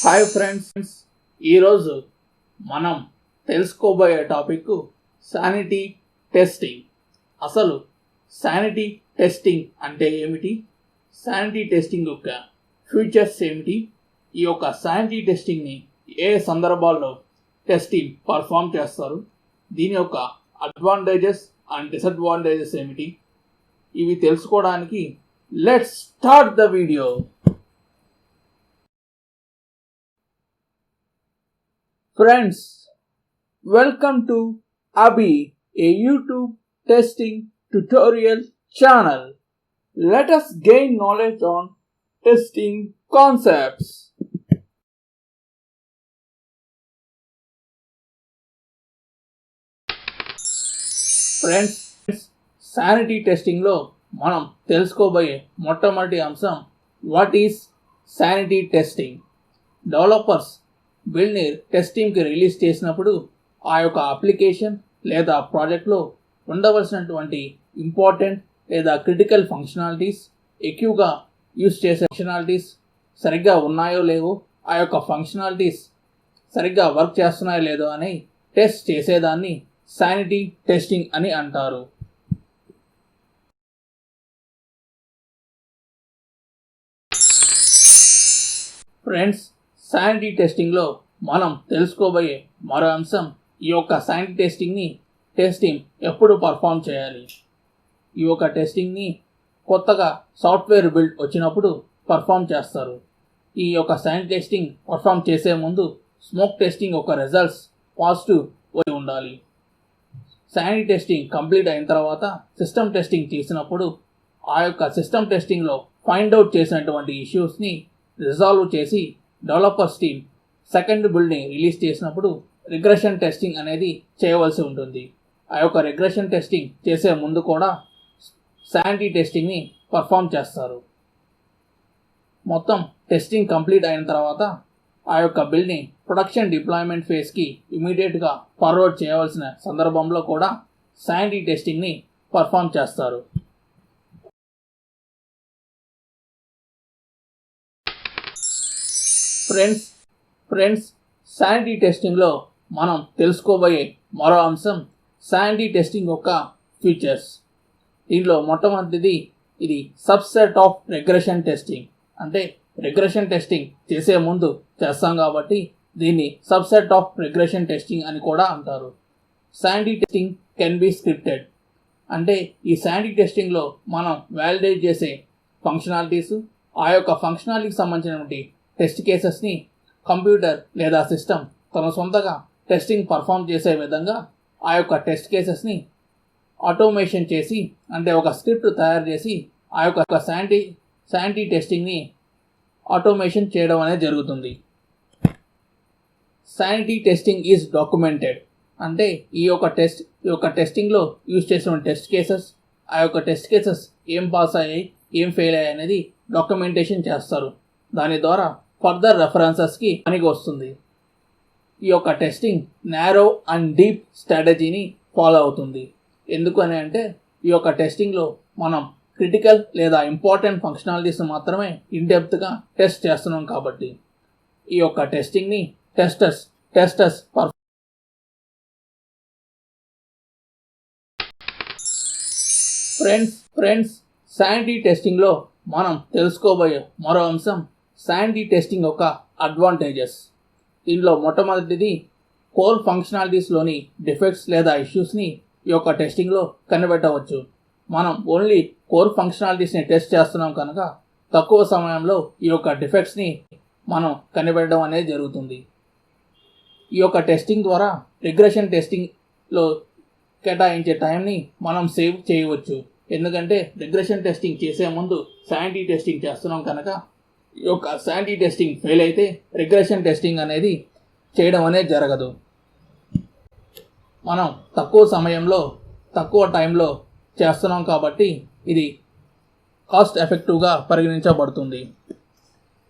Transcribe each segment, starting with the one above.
Hi friends, ఈరోజు మనం తెలుసుకోబోయే టాపిక్ శానిటీ టెస్టింగ్. అసలు శానిటీ టెస్టింగ్ అంటే ఏమిటి, శానిటీ టెస్టింగ్ యొక్క ఫీచర్స్ ఏమిటి, ఈ యొక్క శానిటీ టెస్టింగ్ని ఏ సందర్భాల్లో టెస్టింగ్ పర్ఫామ్ చేస్తారు, దీని యొక్క అడ్వాంటేజెస్ అండ్ డిసడ్వాంటేజెస్ ఏమిటి, ఇవి తెలుసుకోవడానికి let's start the video. Friends, welcome to Abhey, a YouTube testing tutorial channel. Let us gain knowledge on testing concepts. Friends, sanity testing లో మనం తెలుసుకోబోయే మొట్టమొదటి అంశం what is sanity testing. Developers బిల్డ్ని టెస్టింగ్కి రిలీజ్ చేసినప్పుడు ఆ యొక్క అప్లికేషన్ లేదా ప్రాజెక్ట్లో ఉండవలసినటువంటి ఇంపార్టెంట్ లేదా క్రిటికల్ ఫంక్షనాలిటీస్, ఎక్కువగా యూజ్ చేసే ఫంక్షనాలిటీస్ సరిగ్గా ఉన్నాయో లేవో, ఆ యొక్క ఫంక్షనాలిటీస్ సరిగ్గా వర్క్ చేస్తున్నాయో లేదో అని టెస్ట్ చేసేదాన్ని శానిటీ టెస్టింగ్ అని అంటారు. ఫ్రెండ్స్, శానిటీ టెస్టింగ్లో మనం తెలుసుకోబోయే మరో అంశం ఈ యొక్క శానిటీ టెస్టింగ్ ఎప్పుడు పర్ఫామ్ చేయాలి. ఈ యొక్క టెస్టింగ్ని కొత్తగా సాఫ్ట్వేర్ బిల్డ్ వచ్చినప్పుడు పర్ఫామ్ చేస్తారు. ఈ యొక్క శానిటీ టెస్టింగ్ పర్ఫామ్ చేసే ముందు స్మోక్ టెస్టింగ్ యొక్క రిజల్ట్స్ పాజిటివ్ వచ్చి ఉండాలి. శానిటీ టెస్టింగ్ కంప్లీట్ అయిన తర్వాత సిస్టమ్ టెస్టింగ్ చేసినప్పుడు ఆ యొక్క సిస్టమ్ టెస్టింగ్లో ఫైండ్ అవుట్ చేసినటువంటి ఇష్యూస్ని రిజాల్వ్ చేసి డెవలపర్స్ టీమ్ సెకండ్ బిల్డ్ని రిలీజ్ చేసినప్పుడు రిగ్రెషన్ టెస్టింగ్ అనేది చేయవలసి ఉంటుంది. ఆ యొక్క రిగ్రెషన్ టెస్టింగ్ చేసే ముందు కూడా శానిటీ టెస్టింగ్ని పర్ఫామ్ చేస్తారు. మొత్తం టెస్టింగ్ కంప్లీట్ అయిన తర్వాత ఆ యొక్క బిల్డ్ని ప్రొడక్షన్ డిప్లాయ్మెంట్ ఫేజ్కి ఇమీడియట్గా ఫార్వర్డ్ చేయవలసిన సందర్భంలో కూడా శానిటీ టెస్టింగ్ని పర్ఫామ్ చేస్తారు. ఫ్రెండ్స్, శానిటీ టెస్టింగ్లో మనం తెలుసుకోబోయే మరో అంశం శానిటీ టెస్టింగ్ యొక్క ఫీచర్స్. దీనిలో మొట్టమొదటిది ఇది సబ్సెట్ ఆఫ్ రిగ్రెషన్ టెస్టింగ్. అంటే రిగ్రెషన్ టెస్టింగ్ చేసే ముందు చేస్తాం కాబట్టి దీన్ని సబ్సెట్ ఆఫ్ రిగ్రెషన్ టెస్టింగ్ అని కూడా అంటారు. Sanity testing can be scripted. అంటే ఈ శానిటీ టెస్టింగ్లో మనం వ్యాలిడేట్ చేసే ఫంక్షనాలిటీస్, ఆ యొక్క ఫంక్షనాలిటీకి సంబంధించినటువంటి టెస్ట్ కేసెస్ని కంప్యూటర్ లేదా సిస్టమ్ తన సొంతగా టెస్టింగ్ పర్ఫామ్ చేసే విధంగా ఆ యొక్క టెస్ట్ కేసెస్ని ఆటోమేషన్ చేసి, అంటే ఒక స్క్రిప్ట్ తయారు చేసి ఆ యొక్క శానిటీ టెస్టింగ్ని ఆటోమేషన్ చేయడం అనేది జరుగుతుంది. Sanity testing is documented. అంటే ఈ యొక్క టెస్టింగ్లో యూజ్ చేసిన టెస్ట్ కేసెస్, ఆ యొక్క టెస్ట్ కేసెస్ ఏం పాస్ అయ్యాయి, ఏం ఫెయిల్ అయ్యాయి అనేది డాక్యుమెంటేషన్ చేస్తారు. దాని ద్వారా ఫర్దర్ రెఫరెన్సెస్కి పనికి వస్తుంది. ఈ యొక్క టెస్టింగ్ నారో అండ్ డీప్ స్ట్రాటజీని ఫాలో అవుతుంది. ఎందుకని అంటే ఈ యొక్క టెస్టింగ్లో మనం క్రిటికల్ లేదా ఇంపార్టెంట్ ఫంక్షనాలిటీస్ మాత్రమే ఇన్డెప్త్గా టెస్ట్ చేస్తున్నాం కాబట్టి ఈ యొక్క టెస్టింగ్ని టెస్టర్స్ ఫ్రెండ్స్, శానిటీ టెస్టింగ్లో మనం తెలుసుకోబోయే మరో అంశం శానిటీ టెస్టింగ్ యొక్క అడ్వాంటేజెస్. దీనిలో మొట్టమొదటిది కోర్ ఫంక్షనాలిటీస్లోని డిఫెక్ట్స్ లేదా ఇష్యూస్ని ఈ యొక్క టెస్టింగ్లో కనిపెట్టవచ్చు. మనం ఓన్లీ కోర్ ఫంక్షనాలిటీస్ని టెస్ట్ చేస్తున్నాం కనుక తక్కువ సమయంలో ఈ యొక్క డిఫెక్ట్స్ని మనం కనిపెట్టడం అనేది జరుగుతుంది. ఈ యొక్క టెస్టింగ్ ద్వారా రిగ్రెషన్ టెస్టింగ్లో కేటాయించే టైంని మనం సేవ్ చేయవచ్చు. ఎందుకంటే రిగ్రెషన్ టెస్టింగ్ చేసే ముందు శానిటీ టెస్టింగ్ చేస్తున్నాం కనుక ఈ యొక్క శానిటీ టెస్టింగ్ ఫెయిల్ అయితే రిగ్రెషన్ టెస్టింగ్ అనేది చేయడం అనేది జరగదు. మనం తక్కువ సమయంలో తక్కువ టైంలో చేస్తున్నాం కాబట్టి ఇది కాస్ట్ ఎఫెక్టివ్గా పరిగణించబడుతుంది.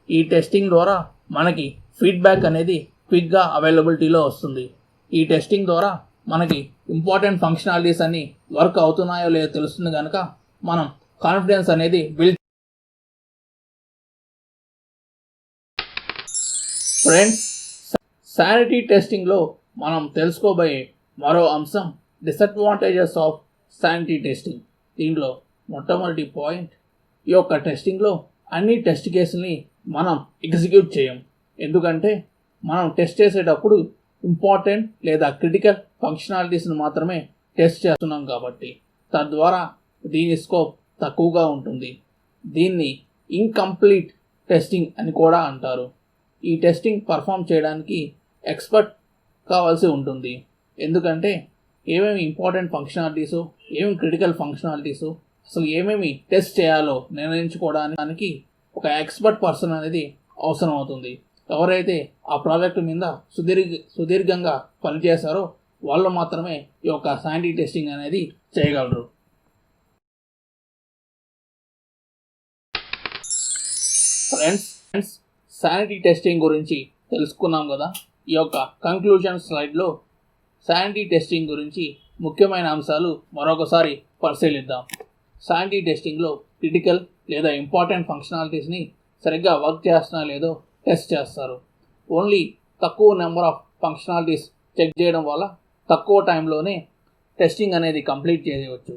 ఈ టెస్టింగ్ ద్వారా మనకి ఫీడ్బ్యాక్ అనేది క్విక్గా అవైలబిలిటీలో వస్తుంది. ఈ టెస్టింగ్ ద్వారా మనకి ఇంపార్టెంట్ ఫంక్షనాలిటీస్ అన్నీ వర్క్ అవుతున్నాయో లేదో తెలుస్తుంది కనుక మనం కాన్ఫిడెన్స్ అనేది బిల్డ్ ఫ్రెండ్స్, శానిటీ టెస్టింగ్లో మనం తెలుసుకోబోయే మరో అంశం డిసడ్వాంటేజెస్ ఆఫ్ శానిటీ టెస్టింగ్. దీనిలో మొట్టమొదటి పాయింట్, ఈ యొక్క టెస్టింగ్లో అన్ని టెస్ట్ కేసుల్ని మనం ఎగ్జిక్యూట్ చేయం. ఎందుకంటే మనం టెస్ట్ చేసేటప్పుడు ఇంపార్టెంట్ లేదా క్రిటికల్ ఫంక్షనాలిటీస్ని మాత్రమే టెస్ట్ చేస్తున్నాం కాబట్టి తద్వారా దీని స్కోప్ తక్కువగా ఉంటుంది. దీన్ని ఇన్కంప్లీట్ టెస్టింగ్ అని కూడా అంటారు. ఈ టెస్టింగ్ పర్ఫామ్ చేయడానికి ఎక్స్పర్ట్ కావాల్సి ఉంటుంది. ఎందుకంటే ఏమేమి ఇంపార్టెంట్ ఫంక్షనాలిటీసు, ఏమేమి క్రిటికల్ ఫంక్షనాలిటీసు, అసలు ఏమేమి టెస్ట్ చేయాలో నిర్ణయించుకోవడానికి ఒక ఎక్స్పర్ట్ పర్సన్ అనేది అవసరం అవుతుంది. ఎవరైతే ఆ ప్రాజెక్టు మీద సుదీర్ఘంగా పనిచేశారో వాళ్ళు మాత్రమే ఈ యొక్క శానిటీ టెస్టింగ్ అనేది చేయగలరు. ఫ్రెండ్స్, శానిటీ టెస్టింగ్ గురించి తెలుసుకున్నాం కదా. ఈ యొక్క కంక్లూజన్ స్లైడ్లో శానిటీ టెస్టింగ్ గురించి ముఖ్యమైన అంశాలు మరొకసారి పరిశీలిద్దాం. శానిటీ టెస్టింగ్లో క్రిటికల్ లేదా ఇంపార్టెంట్ ఫంక్షనాలిటీస్ని సరిగ్గా వర్క్ చేస్తున్నా లేదో టెస్ట్ చేస్తారు. ఓన్లీ తక్కువ నెంబర్ ఆఫ్ ఫంక్షనాలిటీస్ చెక్ చేయడం వల్ల తక్కువ టైంలోనే టెస్టింగ్ అనేది కంప్లీట్ చేయవచ్చు.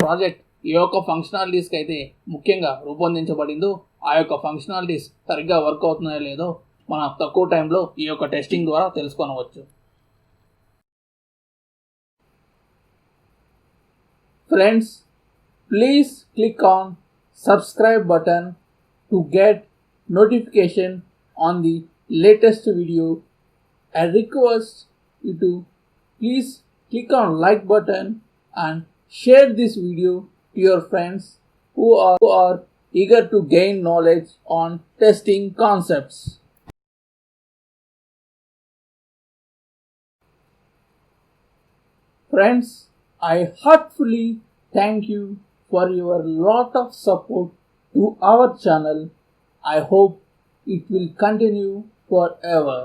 ప్రాజెక్ట్ ఏ యొక్క ఫంక్షనాలిటీస్కి అయితే ముఖ్యంగా రూపొందించబడిందో ఆ యొక్క ఫంక్షనాలిటీస్ సరిగ్గా వర్క్ అవుతున్నాయో లేదో మనం తక్కువ టైంలో ఈ యొక్క టెస్టింగ్ ద్వారా తెలుసుకొనవచ్చు. Friends, please click on subscribe button to get notification on the latest video. I request you to please click on like button and share this video to your friends who are eager to gain knowledge on testing concepts. Friends, I heartfully thank you for your lot of support to our channel. I hope it will continue forever.